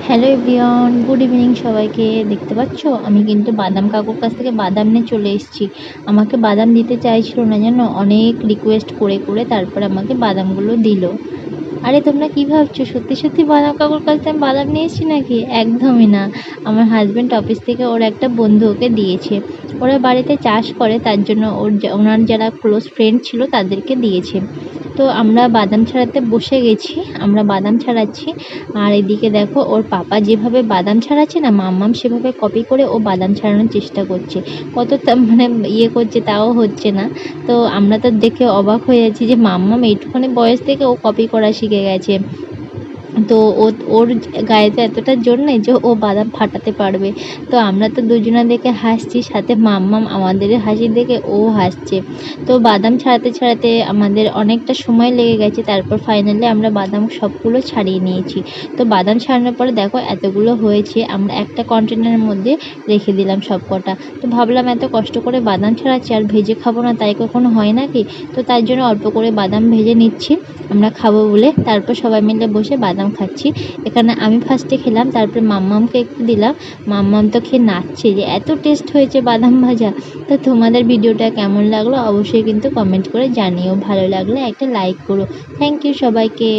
Hello everyone, good evening সবাইকে। দেখতে পাচ্ছ আমি কিন্তু বাদাম কাকুর কাছ থেকে বাদাম নিয়ে চলে এসেছি। আমাকে বাদাম দিতে চাইছিল না, জানো, অনেক রিকোয়েস্ট করে করে তারপর আমাকে বাদামগুলো দিল। আরে তোমরা কি ভাবছো, সত্যি সত্যি বাদাম কাকুর কাছ থেকে আমি বাদাম নিয়ে এসেছি নাকি? একদমই না। আমার হাজব্যান্ড অফিস থেকে ওর একটা বন্ধু ওকে দিয়েছে। ওরা বাড়িতে চাষ করে, তার জন্য ওনার যারা ক্লোজ ফ্রেন্ড ছিল তাদেরকে দিয়েছে। তো আমরা বাদাম ছাড়াতে বসে গেছি, আমরা বাদাম ছাড়াচ্ছি। আর এদিকে দেখো ওর পাপা যেভাবে বাদাম ছাড়াচ্ছে না, মাম্মাম সেভাবে কপি করে ও বাদাম ছাড়ানোর চেষ্টা করছে। মানে ইয়ে করছে, তাও হচ্ছে না। তো আমরা তো দেখে অবাক হয়ে যাচ্ছি যে মাম্মাম এইটুখানি বয়স থেকে ও কপি করা শিখে গেছে। তো ওর গায়ে তো এতটা জোর নেই যে ও বাদাম ফাটাতে পারবে। তো আমরা তো দুজনা দেখে হাসছি, সাথে মাম্মাম আমাদের হাসি দেখে ও হাসছে। তো বাদাম ছাড়াতে ছাড়াতে আমাদের অনেকটা সময় লেগে গেছে, তারপর ফাইনালি আমরা বাদাম সবগুলো ছাড়িয়ে নিয়েছি। তো বাদাম ছাড়ানোর পরে দেখো এতগুলো হয়েছে, আমরা একটা কন্টেনারের মধ্যে রেখে দিলাম সব কটা। তো ভাবলাম এত কষ্ট করে বাদাম ছাড়াচ্ছি আর ভেজে খাবো না, তাই কখনো হয় নাকি? তো তার জন্য অল্প করে বাদাম ভেজে নিচ্ছি আমরা খাবো বলে। তারপর সবাই মিলে বসে বাদাম খাচ্ছি। এখানে আমি ফার্স্টে খেলাম, তারপরে মাম্মামকে একটু দিলাম। মাম্মাম তো খেয়ে নাচছে যে এত টেস্ট হয়েছে বাদাম ভাজা। তো তোমাদের ভিডিওটা কেমন লাগলো অবশ্যই কিন্তু কমেন্ট করে জানিও, ভালো লাগলে একটা লাইক করো। থ্যাংক ইউ সবাইকে।